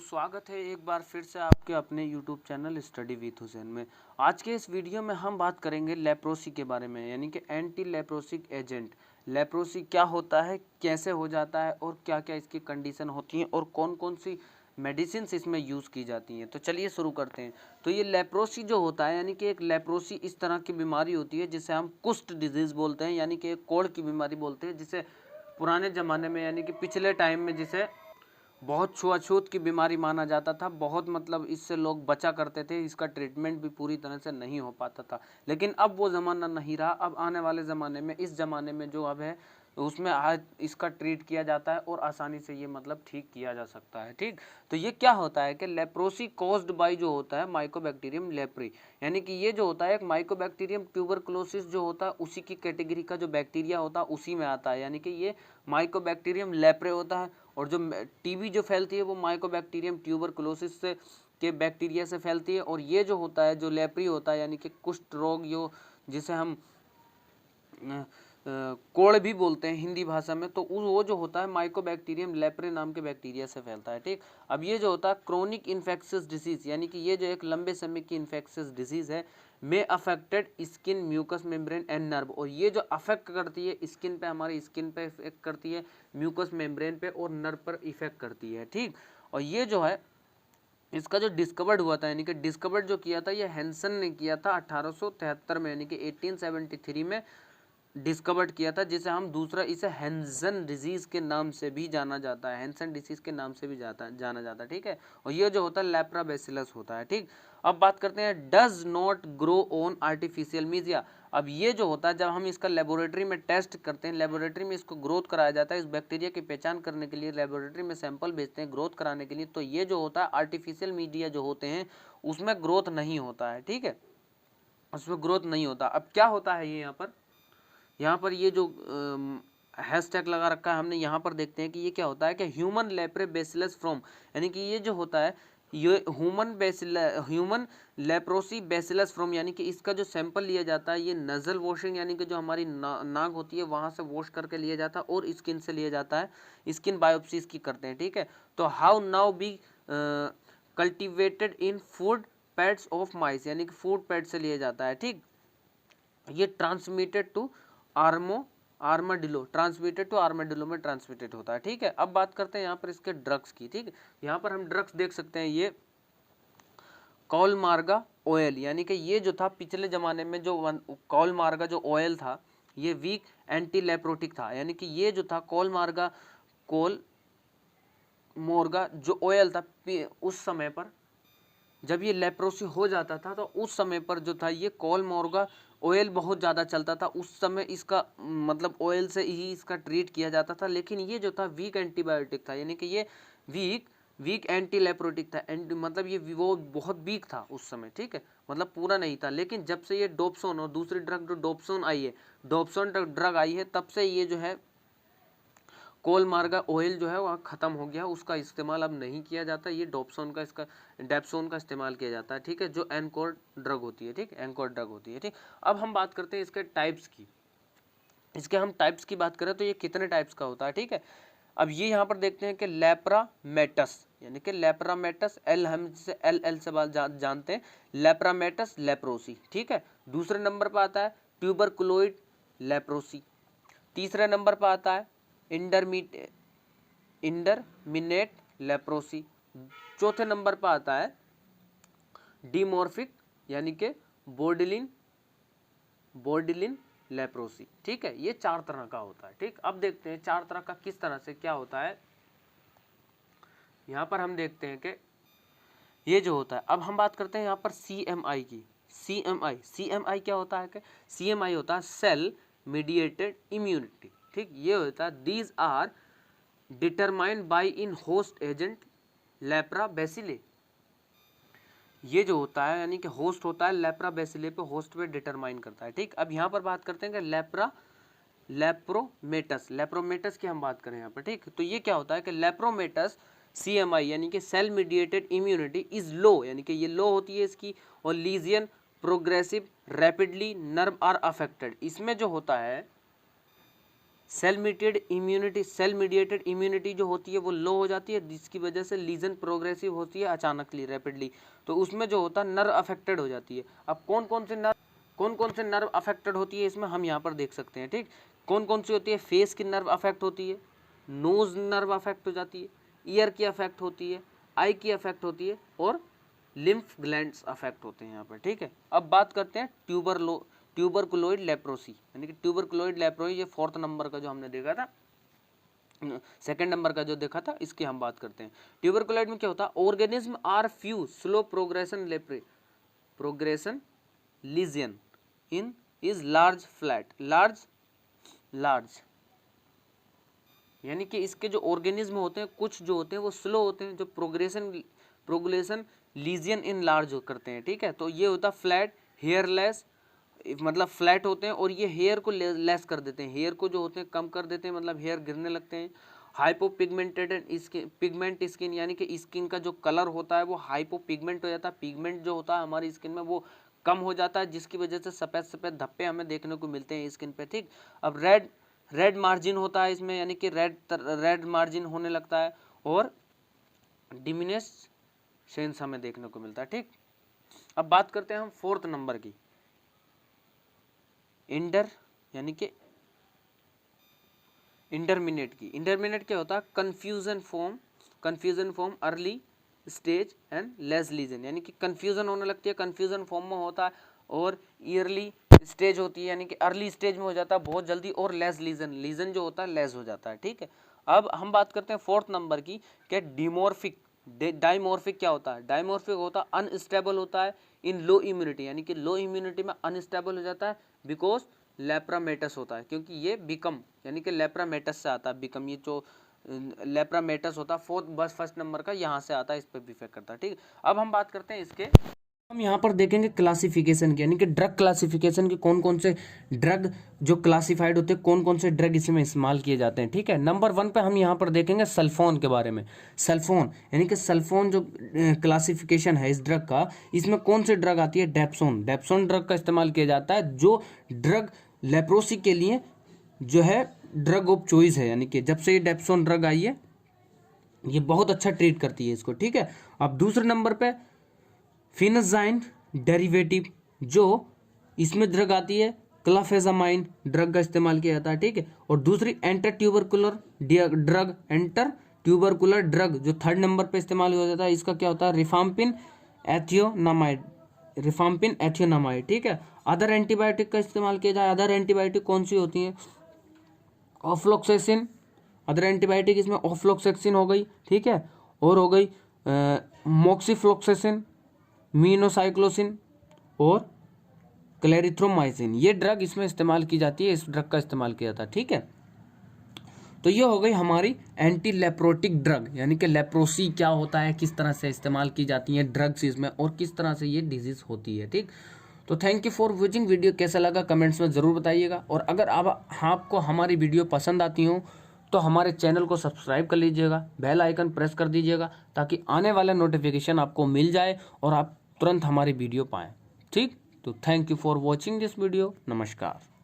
स्वागत है एक बार फिर से आपके अपने YouTube channel study with Hussain में। आज के इस वीडियो में हम बात करेंगे लेप्रोसी के बारे में, यानी कि एंटी लेप्रोसिक एजेंट। लेप्रोसी क्या होता है, कैसे हो जाता है और क्या क्या इसकी कंडीशन होती हैं और कौन कौन सी मेडिसिन इसमें यूज़ की जाती हैं। तो चलिए शुरू करते हैं। तो ये लेप्रोसी जो होता है, यानी कि एक लेप्रोसी इस तरह की बीमारी होती है जिसे हम कुष्ठ डिजीज़ बोलते हैं, यानी कि एक कोढ़ की बीमारी बोलते हैं, जिसे पुराने ज़माने में यानी कि पिछले टाइम में जिसे बहुत छुआछूत की बीमारी माना जाता था। बहुत मतलब इससे लोग बचा करते थे, इसका ट्रीटमेंट भी पूरी तरह से नहीं हो पाता था। लेकिन अब वो ज़माना नहीं रहा। अब आने वाले ज़माने में, इस ज़माने में जो अब है उसमें आज इसका ट्रीट किया जाता है और आसानी से ये मतलब ठीक किया जा सकता है। ठीक, तो ये क्या होता है कि लेप्रोसी कॉज्ड बाय जो होता है माइकोबैक्टीरियम लेप्री, यानी कि ये जो होता है एक माइकोबैक्टीरियम ट्यूबरकुलोसिस जो होता है उसी की कैटेगरी का जो बैक्टीरिया होता है उसी में आता है, यानी कि ये माइकोबैक्टीरियम लेप्रे होता है। और जो टीबी जो फैलती है वो माइकोबैक्टीरियम ट्यूबरकुलोसिस से के बैक्टीरिया से फैलती है। और ये जो होता है जो लेप्री होता है, यानी कि कुष्ठ रोग जो जिसे हम कोढ़ भी बोलते हैं हिंदी भाषा में, तो वो जो होता है माइकोबैक्टीरियम लेप्रे नाम के बैक्टीरिया से फैलता है। ठीक, अब ये जो होता है क्रोनिक इन्फेक्शियस डिसीज, यानी कि ये जो एक लंबे समय की इन्फेक्शियस डिसीज है, में affected skin mucous membrane and nerve. और ये जो अफेक्ट करती है स्किन पे, हमारी स्किन पे इफेक्ट करती है, म्यूकस मेम्ब्रेन पे और नर्व पर इफेक्ट करती है। ठीक, और ये जो है इसका जो डिस्कवर्ड हुआ था, यानी कि डिस्कवर्ड जो किया था ये हैंसन ने किया था 1873 में, यानी कि 1873 में डिस्कवर्ड किया था, जिसे हम दूसरा इसे हैंसन डिजीज के नाम से भी जाना जाता है, हैंसन डिजीज के नाम से भी जाना जाता है। ठीक है, और ये जो होता है लेप्राबैसिलस होता है। ठीक, अब बात करते हैं does not grow on artificial media. अब ये जो होता है जब हम इसका लेबोरेटरी में टेस्ट करते हैं, लेबोरेटरी में इसको ग्रोथ कराया जाता है, इस बैक्टीरिया की पहचान करने के लिए लेबोरेटरी में सैंपल भेजते हैं ग्रोथ कराने के लिए, तो ये जो होता है आर्टिफिशियल मीडिया जो होते हैं उसमें ग्रोथ नहीं होता है। ठीक है, उसमें ग्रोथ नहीं होता। अब क्या होता है ये यहाँ पर ये जो हैशटैग लगा रखा है हमने, यहाँ पर देखते हैं कि ये क्या होता है कि ह्यूमन लेप्रोबैसिलस फ्रॉम, यानी कि ये जो होता है ये ह्यूमन लेप्रोसी बैसिलस फ्रॉम, यानी कि इसका जो सैंपल लिया जाता है ये नजल वॉशिंग, यानी कि जो हमारी नाक होती है वहाँ से वॉश करके लिया जाता है और स्किन से लिया जाता है, स्किन बायोप्सी इसकी करते हैं। ठीक है, तो how now be cultivated in food pads of mice, यानी कि फूड पैड से लिया जाता है। ठीक, ये transmitted to armadillo, transmitted to armadillo में ट्रांसमिटेड होता है। ठीक है, अब बात करते हैं यहाँ पर इसके ड्रग्स की। ठीक है, यहाँ पर हम ड्रग्स देख सकते हैं, ये कॉलमार्गा ऑयल, यानी कि ये जो था पिछले जमाने में जो कॉलमार्गा जो ऑयल था ये वीक एंटी लेप्रोटिक था, यानी कि ये जो था कोल मोर्गा जो ऑयल था उस समय पर जब ये लेप्रोसी हो जाता था तो उस समय पर जो था ये कॉलमोर्गा ऑयल बहुत ज़्यादा चलता था। उस समय इसका मतलब ऑयल से ही इसका ट्रीट किया जाता था। लेकिन ये जो था वीक एंटीबायोटिक था, यानी कि ये वीक एंटी लेप्रोटिक था, मतलब ये वो बहुत वीक था उस समय। ठीक है, मतलब पूरा नहीं था। लेकिन जब से ये डोप्सोन और दूसरी ड्रग जो डोप्सोन आई है, डोप्सोन ड्रग आई है, तब से ये जो है कोलमार्गा ऑयल जो है वह ख़त्म हो गया, उसका इस्तेमाल अब नहीं किया जाता। ये डेप्सोन का इस्तेमाल किया जाता है। ठीक है, जो एनकोर ड्रग होती है। ठीक, एनकोर ड्रग होती है। ठीक, अब हम बात करते हैं इसके टाइप्स की। इसके हम टाइप्स की बात करें तो ये कितने टाइप्स का होता है। ठीक है, अब ये यहाँ पर देखते हैं कि लेप्रामेटस, यानी कि लेप्रामेटस एल, हम जिसे एल से जानते हैं, लेप्रामेटस लेप्रोसी। ठीक है, दूसरे नंबर पर आता है ट्यूबरकुलोइड लेप्रोसी। तीसरे नंबर पर आता है इंडरमिनेट लेप्रोसी। चौथे नंबर पर आता है डिमॉर्फिक, यानी कि बोर्डिलिन लेप्रोसी। ठीक है, ये 4 तरह का होता है। ठीक, अब देखते हैं 4 तरह का किस तरह से क्या होता है। यहाँ पर हम देखते हैं कि ये जो होता है, अब हम बात करते हैं यहाँ पर CMI की। CMI क्या होता है कि CMI होता है सेल मीडिएटेड इम्यूनिटी। ठीक, ये होता है these are determined by in host agent lepra bacilli. ये जो होता है यानी कि होस्ट होता है लेप्राबैसिले पे, होस्ट पे डिटरमाइन करता है। ठीक, अब यहाँ पर बात करते हैं कि लेप्रोमेटस की हम बात करें यहाँ पर। ठीक, तो ये क्या होता है कि लेप्रोमेटस CMI यानी कि cell mediated immunity is low, यानी कि ये लो होती है इसकी, और lesion progressive rapidly, nerve are affected. इसमें जो होता है सेल मीडिएटेड इम्यूनिटी जो होती है वो लो हो जाती है, जिसकी वजह से लीजन प्रोग्रेसिव होती है अचानकली, रैपिडली। तो उसमें जो होता है नर्व अफेक्टेड हो जाती है। अब कौन कौन से नर्व अफेक्टेड होती है इसमें हम यहाँ पर देख सकते हैं, ठीक। कौन कौन सी होती है? फेस की नर्व अफेक्ट होती है, नोज नर्व अफेक्ट हो जाती है, ईयर की अफेक्ट होती है, आई की अफेक्ट होती है, और लिम्फ ग्लैंड्स अफेक्ट होते हैं यहाँ पर, ठीक है। अब बात करते हैं ट्यूबरकुलोइड लेप्रोसी, यानी कि ट्यूबरकुलोइड लेप्रोसी, ये 4th नंबर का जो हमने देखा था, 2nd नंबर का जो देखा था, इसकी हम बात करते हैं। ट्यूबरकुलोइड में क्या होता है? Organism are few slow progression lesion in is large flat, large यानी कि इसके जो ऑर्गेनिज्म होते हैं, कुछ जो होते हैं वो स्लो होते हैं, जो प्रोग्रेशन लीजियन इन लार्ज करते हैं, ठीक है। तो ये होता फ्लैट, हेयरलेस, मतलब फ्लैट होते हैं, और ये हेयर को लेस कर देते हैं, हेयर को जो होते हैं कम कर देते हैं, मतलब हेयर गिरने लगते हैं। हाइपोपिगमेंटेड पिगमेंट स्किन, यानी कि स्किन का जो कलर होता है वो हाइपोपिगमेंट हो जाता है, पिगमेंट जो होता है हमारी स्किन में वो कम हो जाता है, जिसकी वजह से सफ़ेद सफ़ेड धब्बे हमें देखने को मिलते हैं स्किन पे, ठीक। अब रेड मार्जिन होता है इसमें, यानी कि रेड मार्जिन होने लगता है, और डिमिनिश सेंस हमें देखने को मिलता है, ठीक। अब बात करते हैं हम 4th नंबर की, यानी कि इंटरमीडिएट की। इंटरमीडिएट क्या होता है? Confusion form early stage and less lesion, यानी कि कंफ्यूजन होने लगती है, कंफ्यूजन फॉर्म में होता है, और ईयरली स्टेज होती है, यानी कि अर्ली स्टेज में हो जाता है बहुत जल्दी, और लेस लीजन जो होता है लेस हो जाता है, ठीक है। अब हम बात करते हैं 4th नंबर की, क्या डाइमॉर्फिक क्या होता है? डाइमॉर्फिक होता है अनस्टेबल होता है इन लो इम्यूनिटी, यानी कि लो इम्यूनिटी में अनस्टेबल हो जाता है, बिकॉज लेप्रामेटस होता है, क्योंकि ये बिकम, यानी कि लेप्रामेटस से आता है बिकम, ये जो लेप्रामेटस होता है 1st नंबर का यहाँ से आता है, इस पर भी इफेक्ट करता है, ठीक। अब हम बात करते हैं इसके, हम यहाँ पर देखेंगे क्लासिफिकेशन की, यानी कि ड्रग क्लासिफिकेशन के कौन कौन से ड्रग जो क्लासिफाइड होते हैं, कौन कौन से ड्रग इसमें इस्तेमाल किए जाते हैं, ठीक है। नंबर 1 पे हम यहाँ पर देखेंगे सल्फोन के बारे में। सल्फोन यानी कि सल्फोन जो क्लासिफिकेशन है इस ड्रग का, इसमें कौन सी ड्रग आती है? डेप्सोन ड्रग का इस्तेमाल किया जाता है, जो ड्रग लेप्रोसी के लिए जो है ड्रग ऑफ चॉइस है, यानी कि जब से ये डेप्सोन ड्रग आई है ये बहुत अच्छा ट्रीट करती है इसको, ठीक है। अब दूसरे नंबर पे फिनाजाइन डेरिवेटिव, जो इसमें ड्रग आती है क्लाफेजामाइन ड्रग का इस्तेमाल किया जाता है, ठीक है। और दूसरी एंटर ट्यूबरकुलर ड्रग जो 3rd नंबर पे इस्तेमाल हो जाता है, इसका क्या होता है? रिफाम्पिन एथियोनामाइड, ठीक है। अदर एंटीबायोटिक का इस्तेमाल किया जाए, अदर एंटीबायोटिक कौन सी होती है? ऑफ्लोक्सेसिन, अदर एंटीबायोटिक इसमें ऑफ्लोक्सेसिन हो गई, ठीक है, और हो गई मोक्सीफ्लोक्सेसिन, मीनोसाइक्लोसिन और क्लेरिथ्रोमाइसिन, ये ड्रग इसमें इस्तेमाल की जाती है, इस ड्रग का इस्तेमाल किया जाता है, ठीक है। तो ये हो गई हमारी एंटी लेप्रोटिक ड्रग, यानी कि लेप्रोसी क्या होता है, किस तरह से इस्तेमाल की जाती है ड्रग्स इसमें, और किस तरह से ये डिजीज होती है, ठीक। तो thank you for watching. Video कैसा लगा कमेंट्स में ज़रूर बताइएगा, और अगर आपको हमारी वीडियो पसंद आती हो तो हमारे चैनल को सब्सक्राइब कर लीजिएगा, बेल आइकन प्रेस कर दीजिएगा, ताकि आने वाला नोटिफिकेशन आपको मिल जाए और आप तुरंत हमारी वीडियो पाएँ, ठीक। तो thank you for watching this video. नमस्कार।